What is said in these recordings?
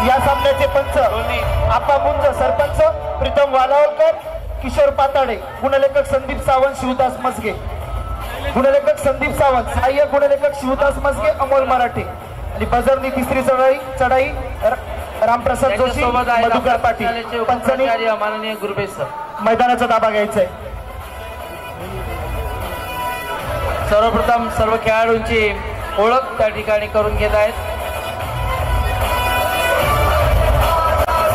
या सामन्याचे पंच आप्पा मुंज, सरपंच प्रीतम वालावलकर, किशोर पाताडे, गुणलेखक संदीप सावंत, शिवदास मस्गे, गुणलेखक संदीप सावंत, सहाय्यक गुणलेखक शिवदास मस्गे, अमोल मराठे आणि बजरनी तिसरी चढाई रामप्रसाद जोशी, मधुकर पाटील. पंचांनी माननीय गुरुबे सर मैदानाचा ताबा घ्यायचा आहे. सर्वप्रथम सर्व खेळाडूंची ओळख त्या ठिकाणी करून घेत आहेत.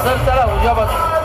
सर चला उजव्या बाजूला.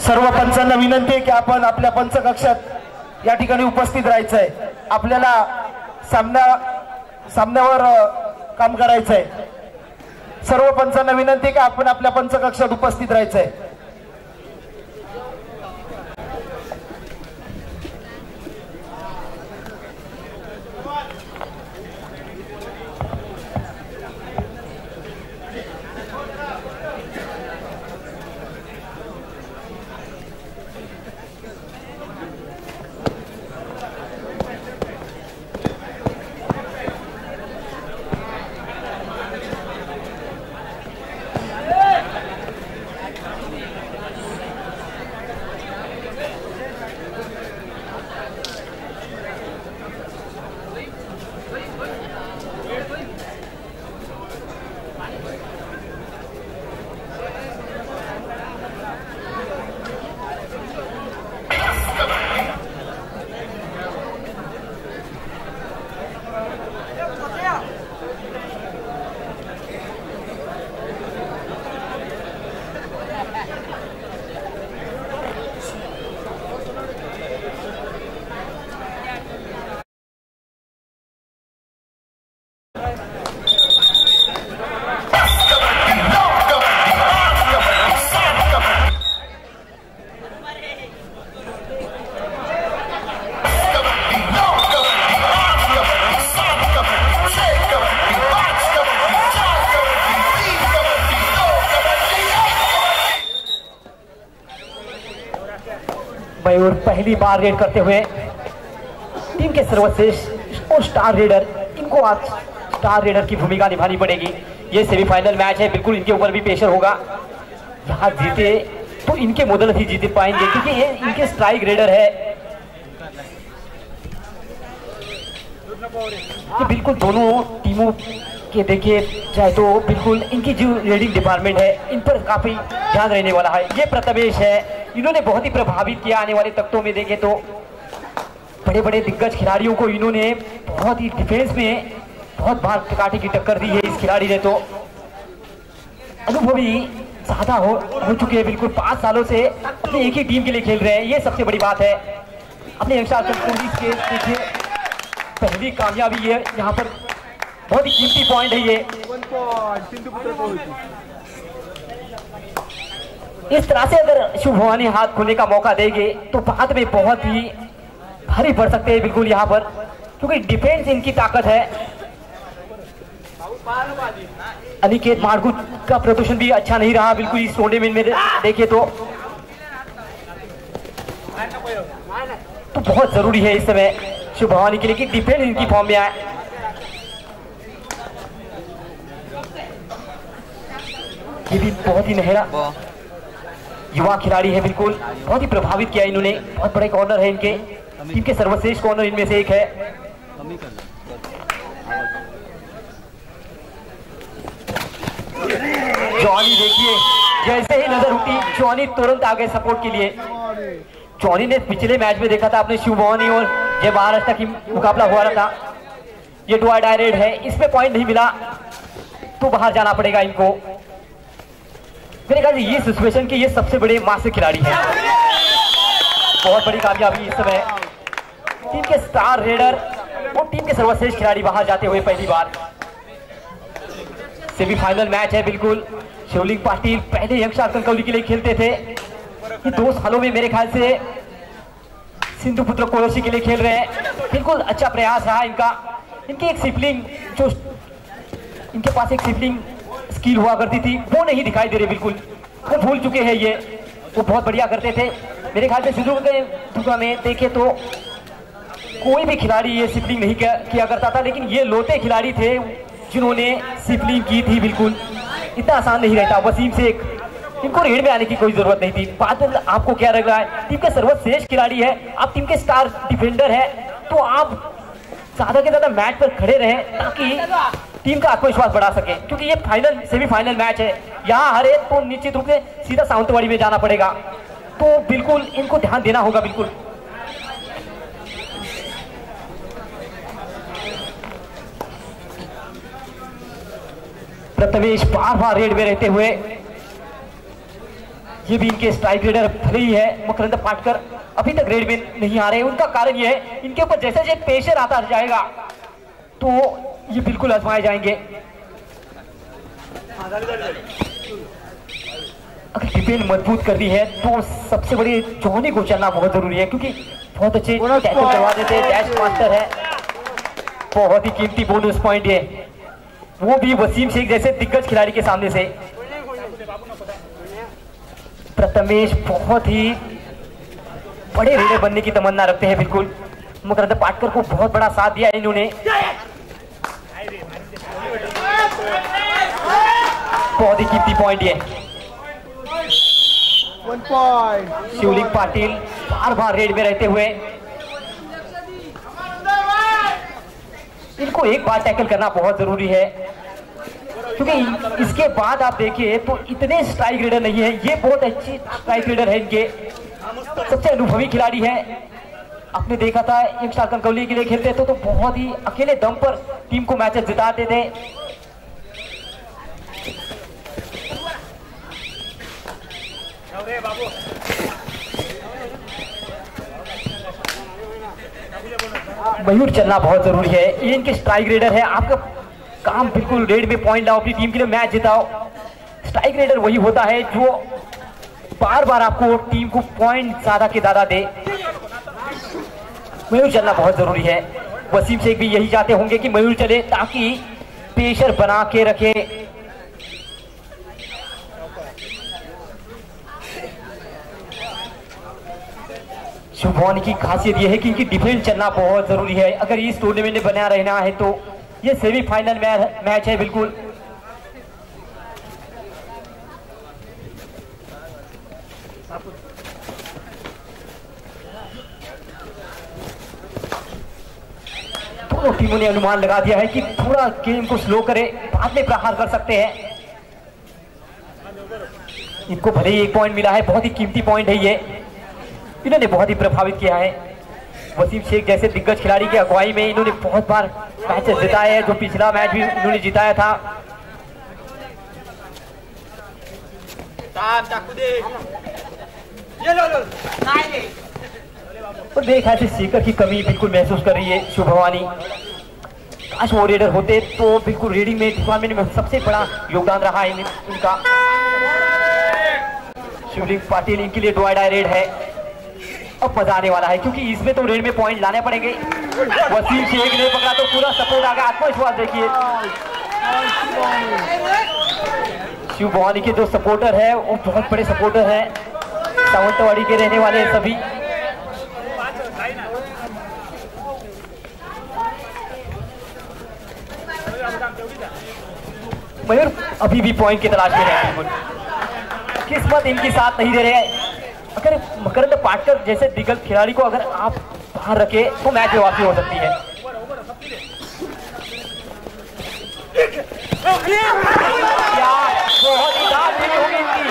सर्व पंचांना विनंती आहे की आपण आपल्या पंचकक्षात या ठिकाणी उपस्थित राहायचं आहे. आपल्याला सामन्यावर काम करायचं आहे. सर्व पंचांना विनंती आहे की आपण आपल्या पंचकक्षात उपस्थित राहायचं आहे. पहली बार रेड करते हुए टीम के सर्वश्रेष्ठ और स्टार रेडर, इनको आज स्टार रेडर की भूमिका निभानी पड़ेगी। ये सेमीफाइनल मैच है, बिल्कुल इनके ऊपर भी प्रेशर होगा। यहाँ जीते तो इनके मॉडल ही जीत पाएंगे क्योंकि ये इनके स्ट्राइक रेडर है। ये बिल्कुल दोनों टीमों के देखिए चाहे तो बिल्कुल इनकी जो रेडिंग डिपार्टमेंट है इन पर काफी ध्यान रहने वाला है। ये प्रथमेश है, इन्होंने बहुत ही प्रभावित किया। आने वाले तख्तों में देखें तो बड़े बड़े दिग्गज खिलाड़ियों को इन्होंने बहुत ही डिफेंस में बहुत बार काटे की टक्कर दी है। इस खिलाड़ी ने तो अनुभवी ज्यादा हो चुके हैं, बिल्कुल 5 सालों से अपनी एक ही टीम के लिए खेल रहे हैं। ये सबसे बड़ी बात है। अपने यंगस्टर के देखिए पहली कामयाबी है, यहाँ पर बहुत ही कीमती पॉइंट है ये। इस तरह से अगर शुभ भवानी हाथ खोलने का मौका देंगे तो बाद में बहुत ही भारी पड़ सकते हैं बिल्कुल यहाँ पर, क्योंकि डिफेंस इनकी ताकत है। अनिकेत मार्गू का प्रदर्शन भी अच्छा नहीं रहा बिल्कुल इस टूर्नामेंट में देखिए तो बहुत जरूरी है इस समय शुभ भवानी के लिए कि डिफेंस इनकी फॉर्म में आए। ये भी बहुत ही नहरा युवा खिलाड़ी है, बिल्कुल बहुत ही प्रभावित किया इन्होंने। बहुत बड़े कॉर्नर है इनके, टीम के सर्वश्रेष्ठ कॉर्नर इनमें से एक है। जॉनी देखिए जैसे ही नजर उठी जॉनी तुरंत आ गए सपोर्ट के लिए। जॉनी ने पिछले मैच में देखा था आपने शिव भवानी और जय महाराष्ट्र की मुकाबला हुआ था। ये डू डाई रेड है, इसमें पॉइंट नहीं मिला तो बाहर जाना पड़ेगा इनको। मेरे ख्याल से ये सिचुएशन के ये सबसे बड़े मास्टर खिलाड़ी हैं। बहुत बड़ी कामयाबी इस समय टीम के स्टार रेडर और टीम के सर्वश्रेष्ठ खिलाड़ी बाहर जाते हुए पहली बार। सेमीफाइनल मैच है बिल्कुल। शिवलिंग पाटिल पहले यंगस्टर कनकौली के लिए खेलते थे, ये 2 सालों में मेरे ख्याल से सिंधु पुत्र कोरोशी के लिए खेल रहे हैं। बिल्कुल अच्छा प्रयास रहा इनका। इनकी एक सिपलिंग जो इनके पास एक सिपलिंग स्किल हुआ करती थी वो नहीं दिखाई दे रही, बिल्कुल वो भूल चुके हैं। ये वो बहुत बढ़िया करते थे मेरे ख्याल से। सिंधु में देखे तो कोई भी खिलाड़ी ये सिपलिंग नहीं किया करता था, लेकिन ये लोटे खिलाड़ी थे जिन्होंने सिपलिंग की थी। बिल्कुल इतना आसान नहीं रहता। वसीम शेख, इनको रेड में आने की कोई जरूरत नहीं थी। बात आपको क्या लग रहा है, टीम के सर्वश्रेष्ठ खिलाड़ी है, आप टीम के स्टार डिफेंडर है, तो आप ज्यादा के ज्यादा मैच पर खड़े रहें ताकि टीम का आत्मविश्वास बढ़ा सके, क्योंकि ये फाइनल सेमीफाइनल मैच है। यहाँ हारे तो निश्चित रूप से सीधा सावंतवाड़ी में जाना पड़ेगा, तो बिल्कुल इनको ध्यान देना होगा। बिल्कुल प्रथमेश बार बार रेड में रहते हुए, ये भी इनके स्ट्राइक रेडर भले ही है मकरंद पाटकर अभी तक रेड में नहीं आ रहे। उनका कारण ये है इनके ऊपर जैसे जैसे प्रेशर आता जाएगा तो ये बिल्कुल आजमाए जाएंगे। अगर डिफेंस मजबूत करनी है तो सबसे बड़ी जॉनी को चलना बहुत जरूरी है, क्योंकि बहुत अच्छे टैकल करवा देते, डैश मास्टर है। बहुत ही कीमती बोनस पॉइंट है, वो भी वसीम शेख जैसे दिग्गज खिलाड़ी के सामने से। प्रथमेश बहुत ही बड़े रेडर बनने की तमन्ना रखते हैं। बिल्कुल मकरंद पाटकर को बहुत बड़ा साथ दिया इन्होंने। बहुत ही कीमती पॉइंट है। शिवलिंग पाटिल बार बार रेड में रहते हुए, इनको एक बार टैकल करना बहुत जरूरी है, क्योंकि इसके बाद आप देखिए तो इतने स्ट्राइक रेडर नहीं है। ये बहुत अच्छी स्ट्राइक रेडर है, इनके सबसे अनुभवी खिलाड़ी है। आपने देखा था यंगस्टर कनकौली के लिए खेलते थे तो बहुत ही अकेले दम पर टीम को मैचेस जिताते थे। मयूर चलना बहुत जरूरी है, ये इनके स्ट्राइक रेडर है। आपका काम बिल्कुल रेड में पॉइंट लाओ, अपनी टीम के लिए मैच जिताओ। स्ट्राइक रेडर वही होता है जो बार बार आपको टीम को पॉइंट ज्यादा के ज्यादा दे। मयूर चलना बहुत जरूरी है। वसीम शेख भी यही चाहते होंगे कि मयूर चले ताकि प्रेशर बना के रखे। शुभवानी की खासियत यह है कि इनकी डिफेंस चलना बहुत जरूरी है। अगर इस टूर्नामेंट में बना रहना है तो ये सेमीफाइनल मैच है बिल्कुल। दोनों टीमों ने अनुमान लगा दिया है कि थोड़ा गेम को स्लो करे, बाद में प्रहार कर सकते हैं। इनको भले ही 1 पॉइंट मिला है, बहुत ही कीमती पॉइंट है ये, इन्होंने बहुत ही प्रभावित किया है। वसीम शेख जैसे दिग्गज खिलाड़ी की अगुवाई में इन्होंने बहुत बार मैच जिताए हैं, जो पिछला मैच भी इन्होंने जिताया था। और मेरे ख्याल से सीकर की कमी बिल्कुल महसूस कर रही है शुभवानी। काश वो रेडर होते तो बिल्कुल रेडिंग में टूर्नामेंट में सबसे बड़ा योगदान रहा है इनका। शिवलिंग पाटिल इनके लिए डू डाई रेड है। अब मजा आने वाला है क्योंकि इसमें तो रेड में पॉइंट लाने पड़ेंगे। वसीम शेख ने पकड़ा तो पूरा सपोर्ट आ गया, आत्मविश्वास देखिए। शिव भवानी के जो सपोर्टर है वो बहुत बड़े सपोर्टर है, सावंतवाड़ी के रहने वाले हैं सभी। मयूर अभी भी पॉइंट की तलाश में है, किस्मत इनकी साथ नहीं दे रहे हैं। अगर मकरंद पाटकर जैसे दिग्गज खिलाड़ी को अगर आप बाहर रखे तो मैच में वापसी हो सकती है। क्या बहुत ही दाद भी होगी इनकी।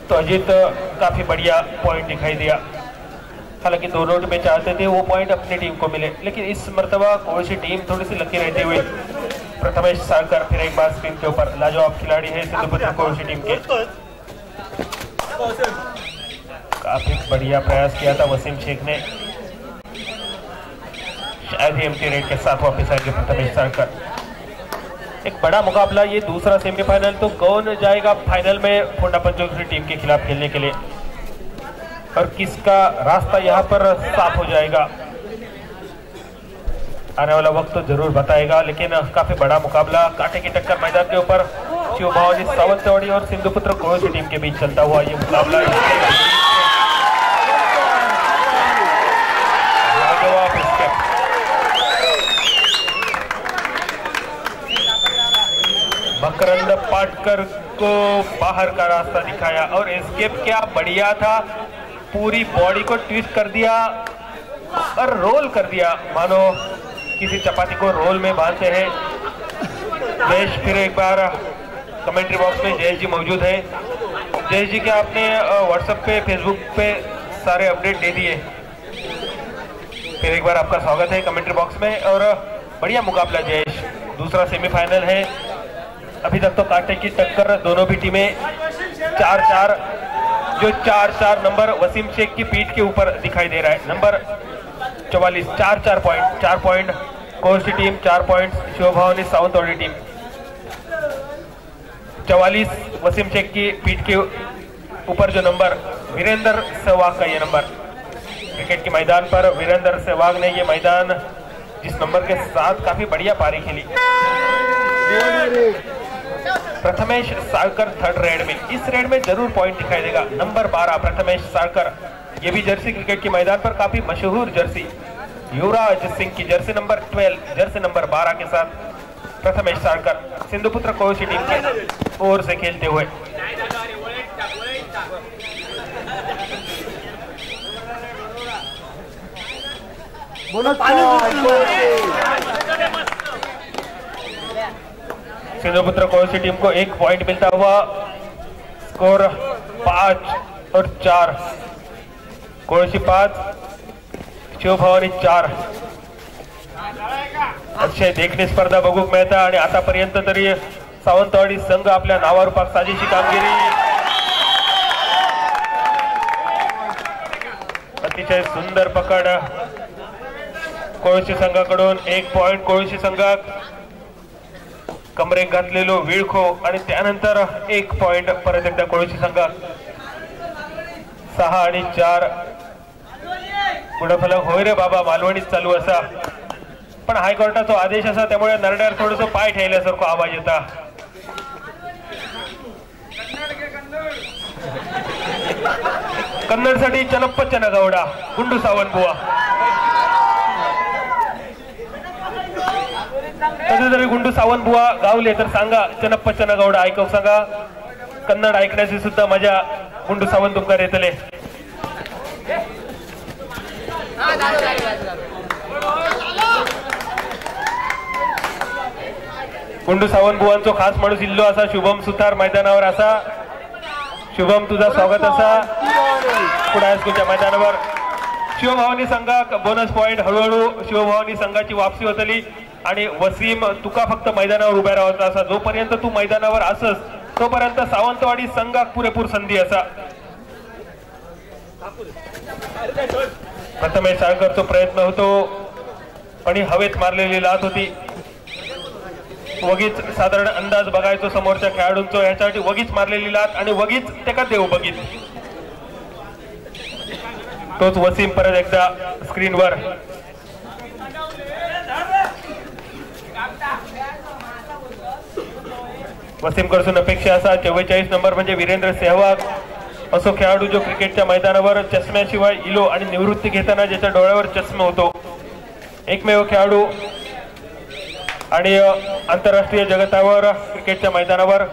तो अजीत काफी बढ़िया पॉइंट दिखाई दिया। हालांकि दोनों टीमें चाहते थे वो पॉइंट अपनी टीम को मिले, लेकिन इस मर्तबा कोई सी टीम थोड़ी सी लकी रहते हुए प्रथमेश सागर फिर एक बार स्क्रीन के ऊपर लाजवाब खिलाड़ी है सिंधुपुत्र कोशी टीम के। काफी बढ़िया प्रयास किया था वसीम शेख ने, शायद ही एम्प्टी रेट के साथ वापस आएंगे प्रथमेश सागर। एक बड़ा मुकाबला ये दूसरा सेमीफाइनल, तो कौन जाएगा फाइनल में फोंडा पंचोखरी टीम के खिलाफ खेलने के लिए और किसका रास्ता यहाँ पर साफ हो जाएगा, आने वाला वक्त तो जरूर बताएगा। लेकिन काफी बड़ा मुकाबला, कांटे की टक्कर मैदान के ऊपर शिव भवानी सावंतवाड़ी और सिंधुपुत्र कोशी टीम के बीच चलता हुआ ये मुकाबला। मकरंद पाटकर को बाहर का रास्ता दिखाया और एस्केप क्या बढ़िया था, पूरी बॉडी को ट्विस्ट कर दिया और रोल कर दिया, मानो किसी चपाती को रोल में बांधते हैं। जयेश फिर एक बार कमेंट्री बॉक्स में जयेश जी मौजूद है। जयेश जी क्या आपने व्हाट्सएप पे फेसबुक पे सारे अपडेट दे दिए, फिर एक बार आपका स्वागत है कमेंट्री बॉक्स में। और बढ़िया मुकाबला जयेश, दूसरा सेमीफाइनल है। अभी तक तो कांटे की टक्कर, दोनों भी टीमें 4-4, जो 4-4 नंबर वसीम शेख की पीठ के ऊपर दिखाई दे रहा है। Number 44 4 point Koshi team, 4 point Shiv Bhavani Sawantwadi team. 44 Wasim Sheikh की पीठ के ऊपर जो नंबर वीरेंद्र सहवाग का ये नंबर। क्रिकेट के मैदान पर वीरेंद्र सहवाग ने ये मैदान जिस नंबर के साथ काफी बढ़िया पारी खेली। प्रथमेश सागर थर्ड रेड में, इस रेड में जरूर पॉइंट दिखाई देगा। नंबर 12 प्रथमेश सागर, ये भी जर्सी क्रिकेट के मैदान पर काफी मशहूर जर्सी, युवराज सिंह की जर्सी नंबर 12, जर्सी नंबर 12 के साथ प्रथमेश सागर सिंधुपुत्र कोशी टीम के ओर से खेलते हुए। सिंधुपुत्र कोळशी टीम को 1 पॉइंट मिलता हुआ, स्कोर 5 और 4। कोळशी 5, शिवभवानी 4। अक्षय देखणी स्पर्धा बघूक मिळता आणि आतापर्यंत तरी सावंतवाडी संघ आपल्या नावारूपाक साजेशी कामगिरी, अतिशय सुंदर पकड कोळशी संघाकडून। 1 पॉइंट कोळशी संघाक, कमरेक घातलेलो विळखो आणि त्यानंतर 1 पॉइंट परत एकदा कोळशी संघाक। 6 आणि 4 गुणफलक होय रे बाबा मालवणीत चालू असा, पण हायकोर्टाचा आदेश असा त्यामुळे नरड्यावर थोडस पाय ठेवल्यासारखं आवाज येता। कन्नडसाठी चनप्प चनगौडा, गुंडू सावंतबुवा। कधीतरी गुंडू सावंतबुवा गावले तर सांगा चनप्प चनगौडा ऐकू सांगा। कन्नड ऐकण्याची सुद्धा मजा गुंडू सावंत तुमका येतले। गुंडू सावंतबुवांचो खास माणूस इल्लो असा शुभम सुतार मैदानावर असा। शुभम तुझा स्वागत असा पुढे हायस्कूलच्या मैदानावर। शिवभवानी संघाक बोनस पॉइंट हळूहळू शिवभवानी संघाची वापसी होतली आणि वसीम तुका फक्त मैदानावर उभ्या राहायचा असा। जोपर्यंत तू मैदानावर असस तोपर्यंत सावंतवाडी संघाक पुरेपूर संधी असा। प्रथमेश साळकरचा प्रयत्न होतो आणि हवेत मारलेली लात होती। वगीच साधारण अंदाज बघायचो समोरच्या खेळाडूंचो, याच्यासाठी वगीच मारलेली लात आणि वगीच तेका देव बघित। तोच वसीम परत एकदा स्क्रीनवर। वसीम कडसून अपेक्षा असा 44 नंबर म्हणजे वीरेंद्र सेहवाग असो खेळाडू जो क्रिकेटच्या मैदानावर चष्म्याशिवाय इलो आणि निवृत्ती घेताना ज्याच्या डोळ्यावर चष्मा होतो, एकमेव खेळाडू आणि आंतरराष्ट्रीय जगतावर क्रिकेटच्या मैदानावर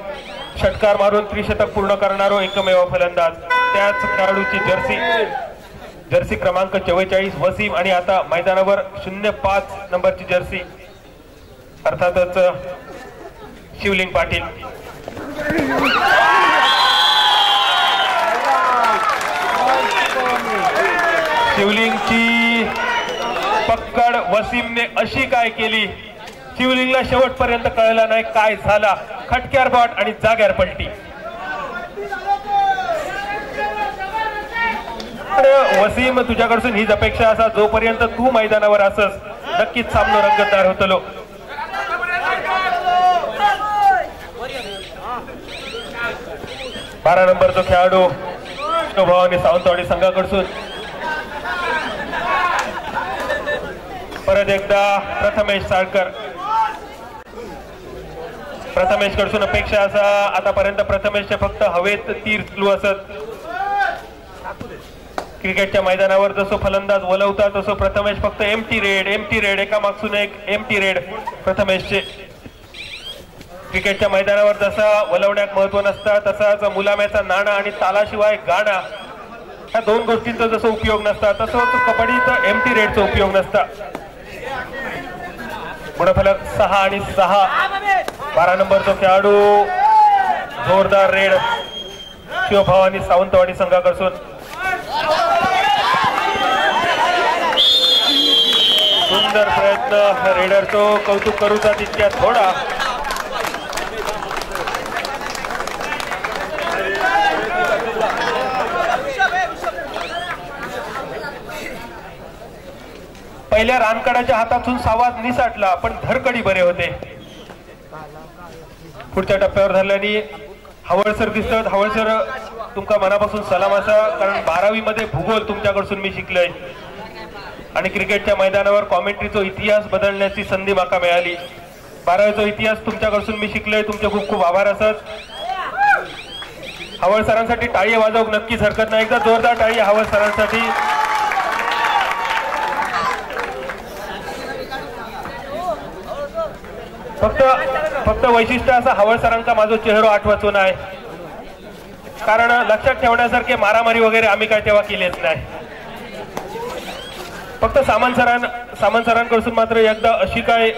षटकार मारून त्रिशतक पूर्ण करणारो एकमेव फलंदाज, त्याच खेळाडूची जर्सी क्रमांक 44 वसीम आणि आता मैदानावर 05 नंबरची जर्सी अर्थातच शिवलिंग पाटील। शिवलिंगची पकड वसीमने अशी काय केली, शिवलिंगला शेवटपर्यंत कळला नाही काय झाला। खटक्यार बॉट आणि जाग्यार पलटी। वसीम तुझ्याकडून हीच अपेक्षा असा, जोपर्यंत तू मैदानावर असस नक्कीच सामना रंगतदार होतलो। बारा नंबरचा खेळाडू शिवभवानी सावंतवाडी संघाकडून परत एकदा प्रथमेश साळकर। प्रथमेश कडसून अपेक्षा असा, आतापर्यंत प्रथमेशचे फक्त हवेत तीर चालू असत। क्रिकेटच्या मैदानावर जसो फलंदाज वलवता तसो प्रथमेश फक्त एम्प्टी रेड एका मागसून एक एम्प्टी रेड प्रथमेशचे। क्रिकेटच्या मैदानावर जसा वलवण्यात महत्व नसता तसाच मुलाम्याचा नाणा आणि तालाशिवाय गाणा ह्या दोन गोष्टींचा जसं उपयोग नसता तसंच कबड्डीचा एम्प्टी रेडचा उपयोग नसता। गुणफलक 6 आणि 6। 12 नंबरचा खेळाडू जोरदार रेड शिवभवानी सावंतवाडी संघाकडून। सुंदर प्रयत्न रेडरचो, कौतुक करूचा तितक्या थोडा। पहिल्या रानकडाच्या हातातून सावाद निसाटला पण धरकडी बरे होते। पुढच्या टप्प्यावर धरल्याने हवळसर दिसतात। हवळसर तुमका मनापासून सलाम असा, कारण 12वी मध्ये भूगोल तुमच्याकडून मी शिकलोय आणि क्रिकेटच्या मैदानावर कॉमेंट्रीचा इतिहास बदलण्याची संधी माका मिळाली। 12वीचा इतिहास तुमच्याकडून मी शिकलोय, तुमचे खूप खूप आभार असत। हवळ सरांसाठी टाळी वाजवूक नक्कीच हरकत नाही, एकदा जोरदार टाळी हवळ सरांसाठी। फक्त वैशिष्ट्य असा हवळ सरांचा माझा चेहरा आठवायचो नाही, कारण लक्षात ठेवण्यासारखे मारामारी वगैरे आम्ही काय तेव्हा केलेच नाही। फक्त सामंत सरांकडून मात्र एकदा अशी काय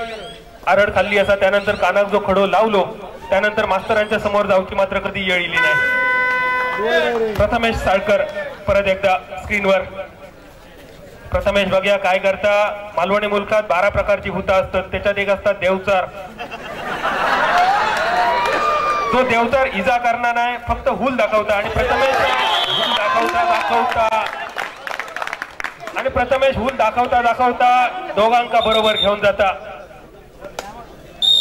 आरड खाल्ली असा त्यानंतर कानाक जो खडो लावलो त्यानंतर मास्तरांच्या समोर जाऊची मात्र कधी येळ इली नाही. प्रथमेश साळकर परत एकदा स्क्रीनवर. प्रथमेश बघूया काय करता. मालवणी मुलखात 12 प्रकारची भूता असतात, त्याच्यात एक असतात देवचार. तो देवचार इजा करणार नाही, फक्त हुल दाखवता आणि प्रथमेश हुल दाखवता दोघांका बरोबर घेऊन जाता.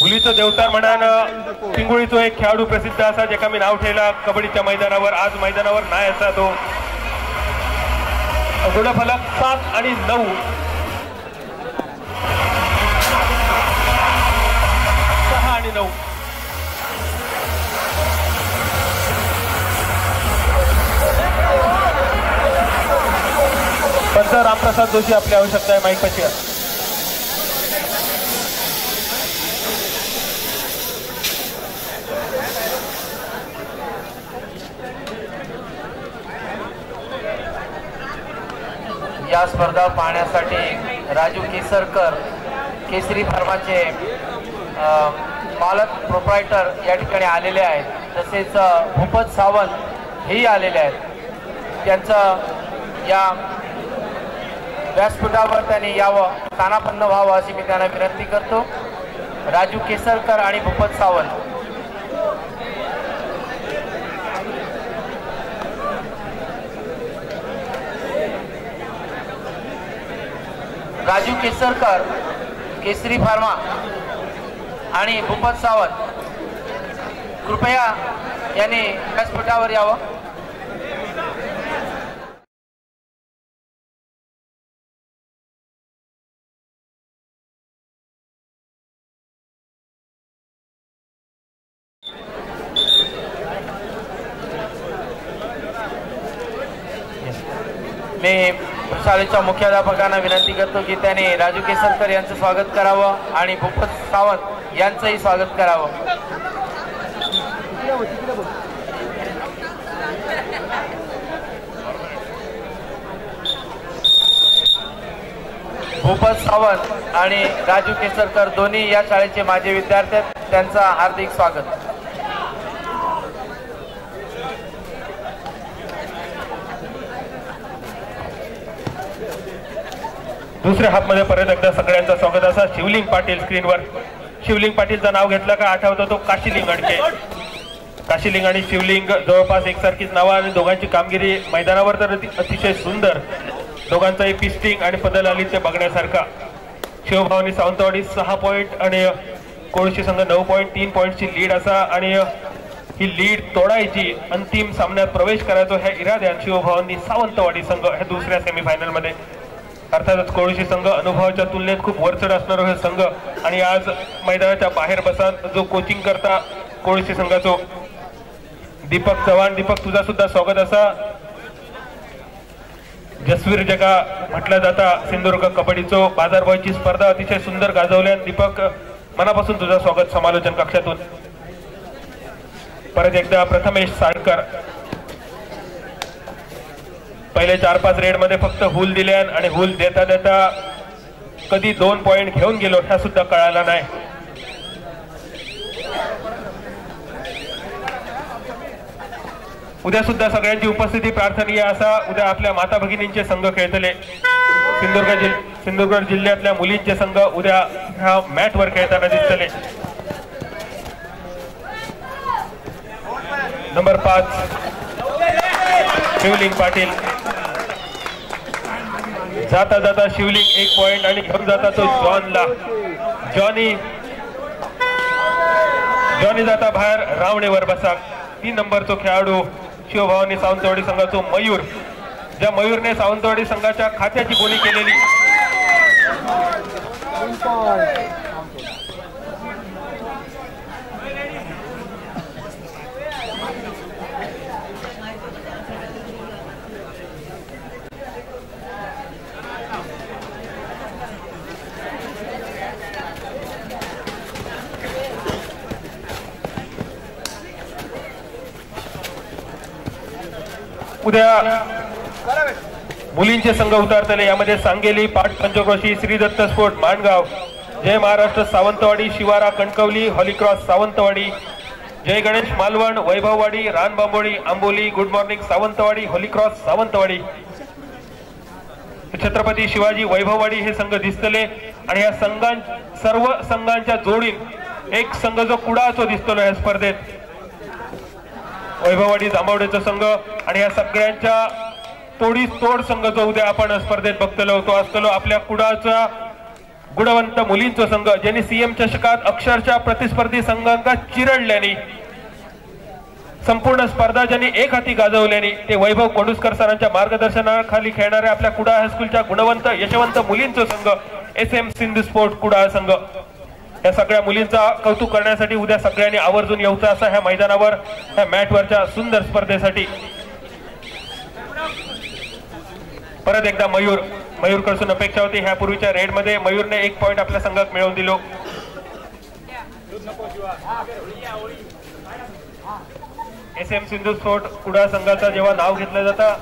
हुलीचो देवचार म्हणान पिंगुळीचो एक खेळाडू प्रसिद्ध असा जेका मी नाव ठेवला कबड्डीच्या मैदानावर. आज मैदानावर नाही असा तो. गुणफलक 7 आणि 9. 6 आणि 9. पंच रामप्रसाद जोशी आपली आवश्यकता आहे माईक पशी. या स्पर्धा पाहण्यासाठी राजू केसरकर केसरी फार्माचे मालक प्रोप्रायटर या ठिकाणी आलेले आहेत. तसेच भूपत सावंत हेही आलेले आहेत. त्यांचं या व्यासपीठावर त्यांनी यावं, स्थानापन्न व्हावं अशी मी त्यांना विनंती करतो. राजू केसरकर आणि भूपत सावंत. राजू केसरकर केसरी फार्मा आणि भूपत सावंत कृपया यांनी व्यासपीठावर यावं. मी शाळेच्या मुख्याध्यापकांना विनंती करतो की त्यांनी राजू केसरकर यांचं स्वागत करावं आणि भूपत सावंत यांचंही स्वागत करावं. भूपत सावंत आणि राजू केसरकर दोन्ही या शाळेचे माजी विद्यार्थी आहेत. त्यांचं हार्दिक स्वागत. दुसऱ्या हाफमध्ये परत एकदा सगळ्यांचं स्वागत असा. शिवलिंग पाटील स्क्रीनवर. शिवलिंग पाटीलचं नाव घेतलं का आठवतं तो काशीलिंग अडके. काशीलिंग आणि शिवलिंग जवळपास एकसारखीच नावं आणि दोघांची कामगिरी मैदानावर तर अतिशय सुंदर. दोघांचाही पिस्टिंग आणि पदल आली ते बघण्यासारखा. शिवभावनी सावंतवाडी 6 पॉईंट आणि कोळशी संघ 9 पॉईंट 3 पॉईंटची लीड असा आणि ही लीड तोडायची अंतिम सामन्यात प्रवेश करायचो ह्या इराद्यात शिवभावनी सावंतवाडी संघ ह्या दुसऱ्या सेमीफायनल मध्ये. अर्थातच कोळशी संघ अनुभवाच्या तुलनेत खूप वरचढ असणारा हे संघ आणि आज मैदानाच्या बाहेर बसा जो कोचिंग करता कोळशी संघाचो दीपक चव्हाण. दीपक तुझा सुद्धा स्वागत असा. जसवीर जगा म्हटलं जाता सिंधुदुर्ग कबड्डीचो बाजारभावाची स्पर्धा अतिशय सुंदर गाजवल्या. दीपक मनापासून तुझं स्वागत समालोचन कक्षातून. परत एकदा प्रथमेश साळकर. पहिले 4-5 रेड मध्ये फक्त हुल दिले आणि हुल देता देता कधी 2 पॉइंट घेऊन गेलो ह्या सुद्धा कळाला नाही. उद्या सुद्धा सगळ्यांची उपस्थिती प्रार्थनीय असा. उद्या आपल्या माता भगिनींचे संघ खेळतले. सिंधुदुर्ग जिल्ह्यातल्या मुलींचे संघ उद्या ह्या मॅट वर खेळताना दिसतले. नंबर 5 शिवलिंग पाटील. जाता जाता शिवलिंग 1 पॉइंट आणि घेऊन जाता तो जॉनला. जॉनी जाता बाहेर रावणेवर बसा. 3 नंबरचा खेळाडू शिवभावनी सावंतवाडी संघाचो मयूर. ज्या मयूरने सावंतवाडी संघाच्या खात्याची बोली केलेली. मुलींचे संघ उतरतले यामध्ये सांगेली पाट पंचक्रोशी श्री दत्त स्पोर्ट माणगाव, जय महाराष्ट्र सावंतवाडी शिवारा कणकवली हॉलीक्रॉस सावंतवाडी, जय Ganesh Malvan Vaibhavwadi Ranbamboli Amboli good morning Sawantwadi Holy Cross Sawantwadi, Chhatrapati Shivaji Vaibhavwadi हे संघ दिसतले आणि या सर्व संघांच्या जोडीत एक संघ जो कुडाचो दिसतलो या स्पर्धेत वैभववाडी जांभवडेचा संघ आणि या सगळ्यांच्या तोड संघ जो उद्या आपण स्पर्धेत बघतलो तो असतलो आपल्या कुडाचा गुणवंत मुलींचा संघ ज्यांनी सीएम चषकात अक्षरशः प्रतिस्पर्धी संघांका चिरडल्याने संपूर्ण स्पर्धा ज्यांनी एक हाती गाजवल्याने ते वैभव कोंडुस्कर सरांच्या मार्गदर्शनाखाली खेळणाऱ्या आपल्या कुडाळ हायस्कूलच्या गुणवंत यशवंत मुलींचा संघ SM सिंधू स्पोर्ट कुडाळ संघ या सगळ्या मुलींचा कौतुक करण्यासाठी उद्या सगळ्यांनी आवर्जून यायचं असा ह्या मैदानावर ह्या मॅटवरच्या सुंदर स्पर्धेसाठी। परत एकदा मयूर कडून अपेक्षा होती ह्या पूर्वीच्या रेड मध्ये मयूरने 1 पॉइंट आपल्या संघात मिळवून दिलो। SM सिंधू स्पोर्ट कुडाळ संघाचा जेव्हा नाव घेतलं जातं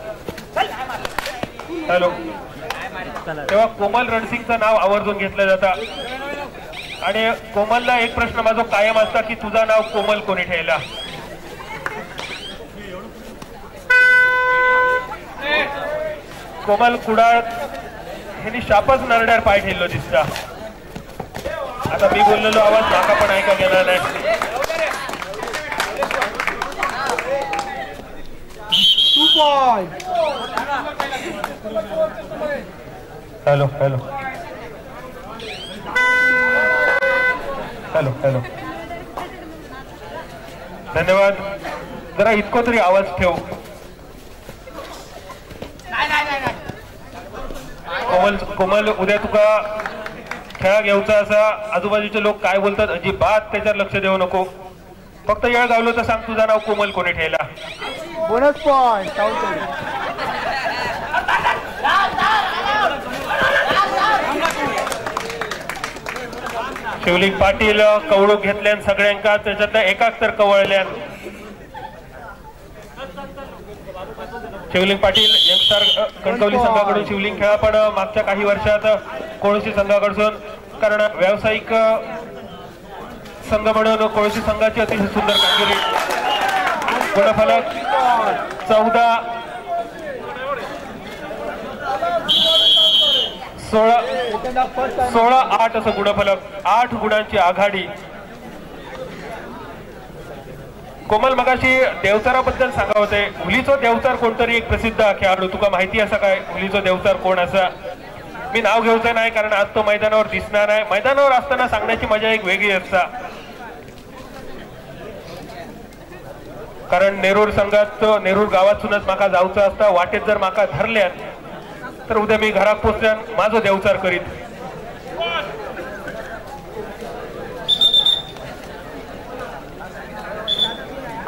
हॅलो तेव्हा कोमल रणसिंगचं नाव आवर्जून घेतलं जातं आणि कोमलला एक प्रश्न माझा कायम असता की तुझं नाव कोमल कोणी ठेवला। कोमल कुडाळ ह्यांनी शापच नरड्यावर पाय ठेवलो दिसता। आता मी बोललेलो आवाज माका पण ऐका गेला नाही। हॅलो हॅलो हॅलो हॅलो धन्यवाद। जरा इतको तरी आवाज ठेव। कोमल उद्या तुका खेळा घेऊचा असा आजूबाजूचे लोक काय बोलतात अजिबात त्याच्यावर लक्ष देऊ नको। फक्त येळ गावलो तर सांग तुझं नाव कोमल कोणी ठेवला। बोनस पॉइंट शिवलिंग पाटील कवळूक घेतल्यान सगळ्यांका त्याच्यातल्या एकाच तर कवळल्यान शिवलिंग पाटील यंगस्टर कणकवली संघाकडून शिवलिंग खेळा पण मागच्या काही वर्षात कोळशी संघाकडून कारण व्यावसायिक संघ म्हणून कोळशी संघाची अतिशय सुंदर कामगिरी। गुणफलक 16-8 असं गुणफलक 8 गुणांची आघाडी। कोमल मगाशी देवचाराबद्दल सांगा होते हुलीचो देवचार कोणतरी एक प्रसिद्ध खेळाडू तुका माहिती असा काय हुलीचो देवचार कोण असा? मी नाव घेऊचं नाही कारण आज तो मैदानावर दिसणार आहे। मैदानावर असताना सांगण्याची मजा एक वेगळी असता कारण नेरूर संघात नेरूर गावातूनच माका जाऊचं असता। वाटेत जर माका धरल्यात तर उद्या मी घरात पोचल्यान माझो देवचार करीत।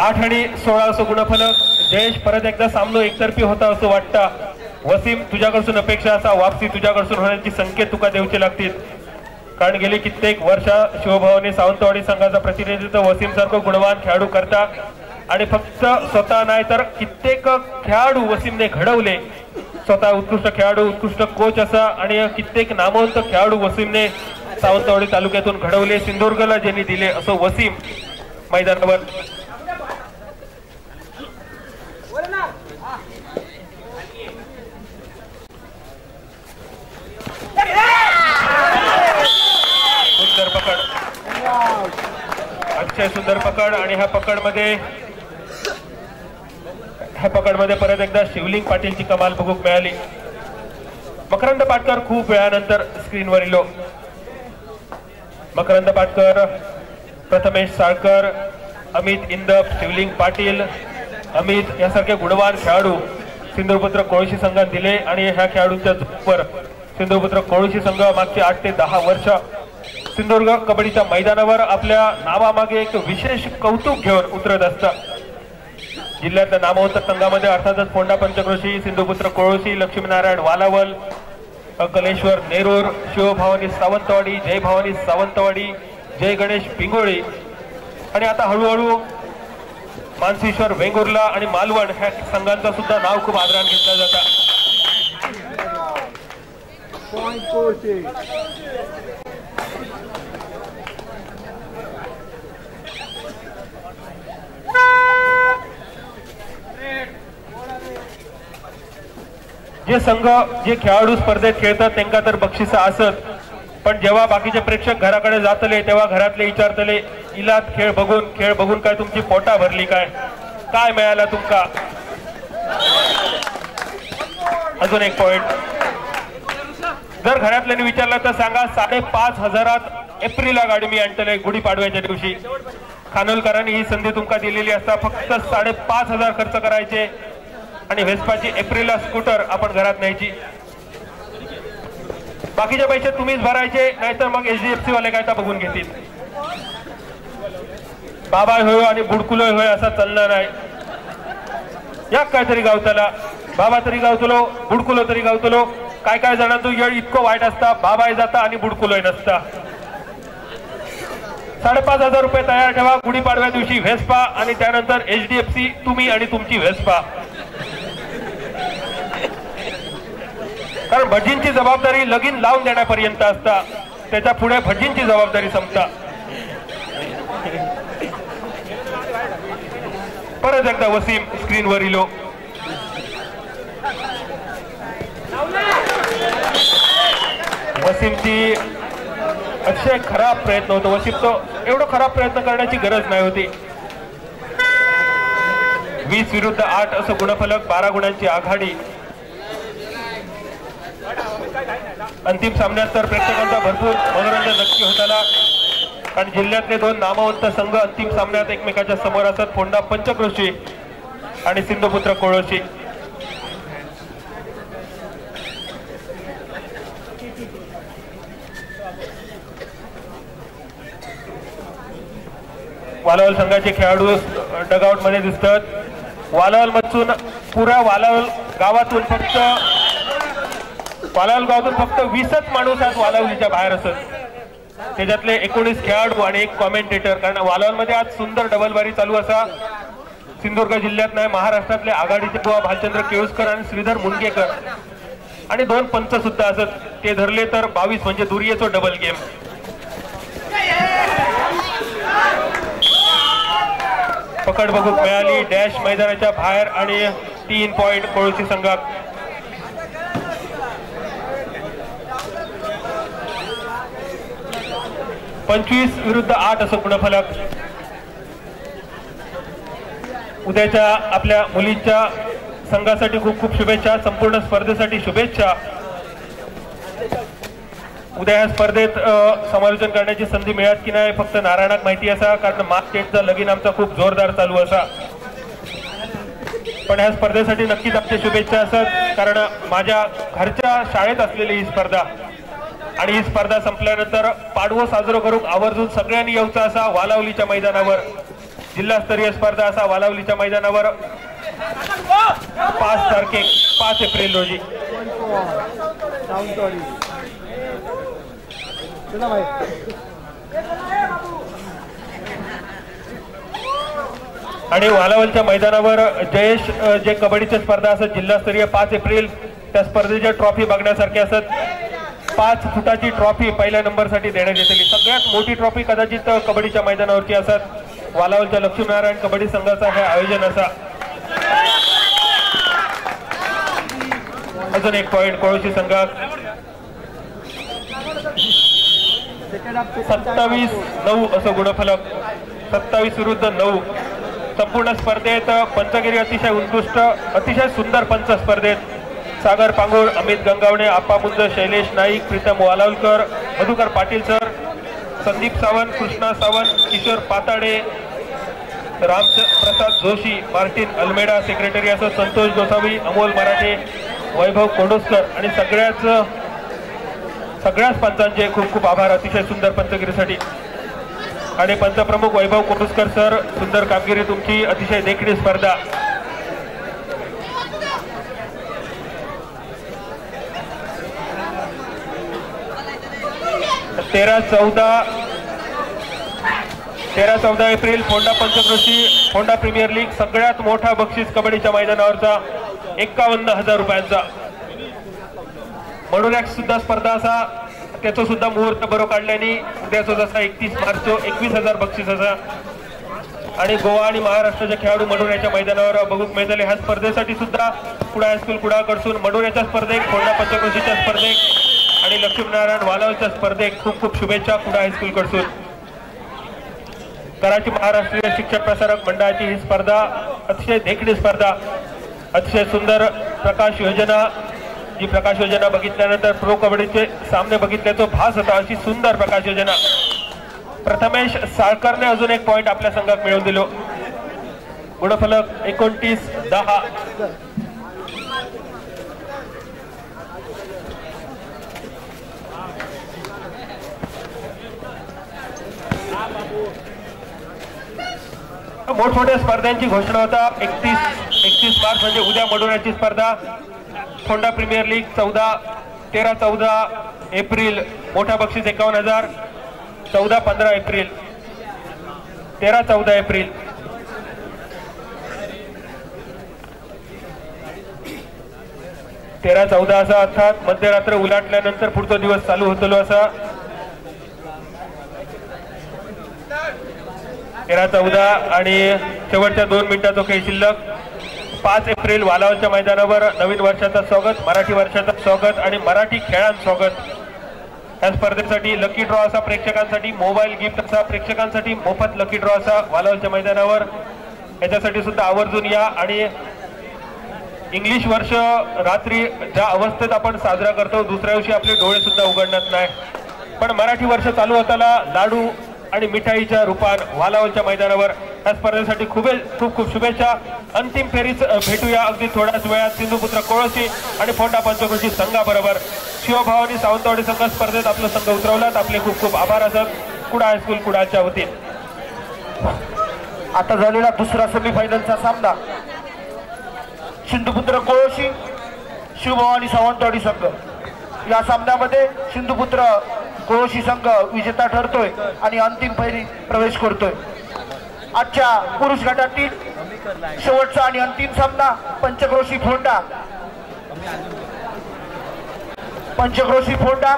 8 आणि 16 असं गुणफलक। जयेश परत एकदा सामना एकतर्फी होता असं वाटतं। वसीम तुझ्याकडून अपेक्षा असा वापसी तुझ्याकडून होण्याची संकेत तुका देऊचे लागतील कारण गेली कित्येक वर्ष शिवभवानी सावंतवाडी संघाचा प्रतिनिधित्व वसीम सारखं गुणवान खेळाडू करता आणि फक्त स्वतः नाही तर कित्येक खेळाडू वसीमने घडवले। स्वतः उत्कृष्ट खेळाडू उत्कृष्ट कोच असा आणि कित्येक नामवंत खेळाडू वसीमने सावंतवाडी तालुक्यातून घडवले। सिंधुदुर्गला ज्यांनी दिले असं वसीम मैदानावर सुंदर पकड अतिशय सुंदर पकड आणि ह्या पकडमध्ये परत एकदा शिवलिंग पाटीलची कमाल बघूक मिळाली। मकरंद पाटकर खूप वेळानंतर स्क्रीनवर इलो। मकरंद पाटकर प्रथमेश साळकर अमित इंदप शिवलिंग पाटील अमित यासारखे गुणवान खेळाडू सिंधुपुत्र कोळशी संघात दिले आणि ह्या खेळाडूंच्या जोरावर सिंधुपुत्र कोळशी संघ मागची 8 ते 10 वर्ष सिंधुदुर्ग कबड्डीच्या मैदानावर आपल्या नावामागे एक विशेष कौतुक घेऊन उतरत असतं। जिल्ह्यातल्या नामवंत संघामध्ये अर्थातच फोंडा पंचक्रोशी सिंधुपुत्र कोळशी लक्ष्मीनारायण वालावल कलेश्वर नेरूर शिवभवानी सावंतवाडी जय भवानी सावंतवाडी जय गणेश पिंगोळी आणि आता हळूहळू मानसीश्वर वेंगुर्ला आणि मालवण ह्या संघांचा सुद्धा नाव खूप आदराने घेतला जातं। जे संघ जे खेळाडू स्पर्धेत खेळतात त्यांना तर बक्षिसं असत, पण जेव्हा बाकीचे प्रेक्षक घराकडे जातले तेव्हा घरातले विचारतले इलात खेळ बघून काय तुमची पोटा भरली काय मिळाला तुमका. अजून एक पॉइंट, जर घरातल्याने विचारलं तर सांगा 5,500 एप्रिलला गाडी मी आणतले गुढीपाडव्याच्या दिवशी. खानोलकरांनी ही संधी तुमका दिलेली असता, फक्त 5,500 खर्च करायचे आणि व्हेस्पाची एप्रिलला स्कूटर आपण घरात न्यायची. बाकीचे पैसे तुम्हीच भरायचे, नाहीतर मग HDFC वाले काय तर बघून घेतील. बाबा होय आणि बुडकुलोय होय असा चालणार नाही. या काहीतरी गावताला बाबा तरी गावतलो बुडकुलो तरी गावतलो. काय जणांचो येळ इतकं वाईट असता, बाबाय जाता आणि बुडकुलोय नसता. 5,500 रुपये तयार ठेवा गुढीपाडव्या दिवशी व्हेस्पा आणि त्यानंतर HDFC, तुम्ही आणि तुमची व्हेस्पा. कारण भटजींची जबाबदारी लगीन लावून देण्यापर्यंत असता, त्याच्या पुढे भटजींची जबाबदारी संपता. परत एकदा वसीम स्क्रीनवर इलो. वसीमची अतिशय खराब प्रयत्न होतो. वसीम तो एवढा खराब प्रयत्न करण्याची गरज नाही होती. 20 विरुद्ध 8 असं गुणफलक, 12 गुणांची आघाडी. अंतिम सामन्यात तर प्रेक्षकांचा भरपूर मनोरंजन नक्की होताना, कारण जिल्ह्यातले 2 नामवंत संघ अंतिम सामन्यात एकमेकाच्या समोर असत. फोंडा पंचक्रोशी आणि सिंधुपुत्र कोळोशी. वालावल संघाचे खेळाडू डगआउट मध्ये दिसतात. वालावल मधून पुऱ्या वालावल गावातून फक्त 20च माणूस आज वालावलीच्या बाहेर असत. त्याच्यातले 19 खेळाडू आणि 1 कॉमेंटेटर. कारण वालावल मध्ये आज सुंदर डबलबारी चालू असा. सिंधुदुर्ग जिल्ह्यात नाही महाराष्ट्रातले आघाडीचे बुवा भालचंद्र केळुसकर आणि श्रीधर मुनगेकर आणि 2 पंच सुद्धा असत. ते धरले तर 22 म्हणजे दुर्येचो डबल गेम. पकड बघूक मिळाली डॅश मैदानाच्या बाहेर आणि 3 पॉइंट कोळशी संघात. पंचवीस विरुद्ध 8 असं गुणफलक. उद्याच्या आपल्या मुलींच्या संघासाठी खूप खूप शुभेच्छा. संपूर्ण स्पर्धेसाठी शुभेच्छा. उद्या या स्पर्धेत समालोचन करण्याची संधी मिळत की नाही फक्त नारायणाक माहिती असा, कारण मार्च स्टेटचा लगीन आमचा खूप जोरदार चालू असा. पण ह्या स्पर्धेसाठी नक्कीच आमच्या शुभेच्छा असतात, कारण माझ्या घरच्या शाळेत असलेली ही स्पर्धा आणि ही स्पर्धा संपल्यानंतर पाडवो साजरो करूक आवर्जून सगळ्यांनी यायचं असा वालावलीच्या मैदानावर. जिल्हास्तरीय स्पर्धा असा वालावलीच्या मैदानावर 5 एप्रिल रोजी. आणि वालावलच्या मैदानावर जयेश जे कबड्डीच्या स्पर्धा असत जिल्हास्तरीय 5 एप्रिल, त्या स्पर्धेच्या ट्रॉफी बघण्यासारख्या असत. 5 फुटाची ट्रॉफी पहिल्या नंबरसाठी देण्यात येतली. सगळ्यात मोठी ट्रॉफी कदाचित कबड्डीच्या मैदानावरची असत. वालावलच्या लक्ष्मीनारायण कबड्डी संघाचा हे आयोजन असा. अजून 1 पॉइंट कोळशी संघात. 27-9 असं गुणफलक. 27 विरुद्ध 9. संपूर्ण स्पर्धेत पंचगिरी अतिशय उत्कृष्ट अतिशय सुंदर पंच स्पर्धेत सागर पांगोळ, Amit Gangavane, Appa Munj, Shailesh Naik, Pritam Walawalkar, Madhukar Patil sir, Sandeep Sawant, Krishna Sawant, Kishore Patade, Ramprasad Joshi, Martin Almeida secretary असं, संतोष गोसावी, अमोल मराठे, वैभव कोंडोस्कर आणि सगळ्याच पंचांचे खूप खूप आभार अतिशय सुंदर पंचगिरीसाठी. आणि पंचप्रमुख वैभव कोंडोस्कर सर, सुंदर कामगिरी तुमची, अतिशय देखणी स्पर्धा. तेरा 14 एप्रिल फोंडा पंचक्रोशी फोंडा प्रीमियर लीग. सगळ्यात मोठा बक्षीस कबड्डीच्या मैदानावरचा 51,000 रुपयांचा. मडोऱ्यात सुद्धा स्पर्धा असा त्याचं सुद्धा मुहूर्त बरो काढल्याने उद्याचो जसा 31 मार्च 21,000 बक्षीस असा आणि गोवा आणि महाराष्ट्राच्या खेळाडू मडोऱ्याच्या मैदानावर बघूक मिळतले. ह्या स्पर्धेसाठी सुद्धा कुडा हायस्कूल कुडाकडसून मडोऱ्याच्या स्पर्धेक, फोंडा पंचक्रोशीच्या स्पर्धेक आणि लक्ष्मीनारायण वालावलच्या स्पर्धेक खूप खूप शुभेच्छा कुडा हायस्कूल कडसून. कराची महाराष्ट्रीय शिक्षक प्रसारक मंडळाची ही स्पर्धा अतिशय देखणी स्पर्धा, अतिशय सुंदर प्रकाश योजना, जी प्रकाश योजना बघितल्यानंतर प्रो कबड्डीचे सामने बघितल्याचा भास होता अशी सुंदर प्रकाश योजना. प्रथमेश साळकरने अजून एक पॉइंट आपल्या संघात मिळवून दिलो. गुणफलक 29-10. मोठमोठ्या स्पर्धांची घोषणा होता. 31 मार्च म्हणजे उद्या मडोऱ्याची स्पर्धा. फोंडा प्रीमियर लीग 13-14 एप्रिल, मोठा बक्षीस 51,000. 14-15 एप्रिल, 13-14 एप्रिल. असा अर्थात मध्यरात्र उलाटल्यानंतर पुढचा दिवस चालू होतलो असा. 13-14 आणि शेवटच्या 2 मिनिटाचा खेळ शिल्लक. 5 एप्रिल वालावलच्या मैदानावर नवीन वर्षाचं स्वागत, मराठी वर्षाचं स्वागत आणि मराठी खेळांचं स्वागत. या स्पर्धेसाठी लकी ड्रॉ असा प्रेक्षकांसाठी, मोबाईल गिफ्ट असा प्रेक्षकांसाठी, मोफत लकी ड्रॉ असा वालावलच्या मैदानावर. याच्यासाठी सुद्धा आवर्जून या. आणि इंग्लिश वर्ष रात्री ज्या अवस्थेत आपण साजरा करतो दुसऱ्या दिवशी आपले डोळे सुद्धा उघडणार नाही, पण मराठी वर्ष चालू होताना लाडू आणि मिठाईच्या रूपात वालावलच्या मैदानावर. या स्पर्धेसाठी खूप खूप शुभेच्छा. अंतिम फेरीच भेटूया अगदी थोड्याच वेळात. सिंधुपुत्र कोळशी आणि फोंडा पंचक्रोशी संघाबरोबर. शिवभावानी सावंतवाडी संघ स्पर्धेत आपला संघ उतरवलात. आपले खूप खूप आभार असत कुडा हायस्कूल कुडाच्या वतीने. आता झालेला दुसरा सेमीफायनलचा सामना सिंधुपुत्र कोळशी शिवभवानी सावंतवाडी संघ. या सामन्यामध्ये सिंधुपुत्र कोळशी संघ विजेता ठरतोय आणि अंतिम फेरी प्रवेश करतोय. आजच्या पुरुष गटातील शेवटचा आणि अंतिम सामना पंचक्रोशी फोंडा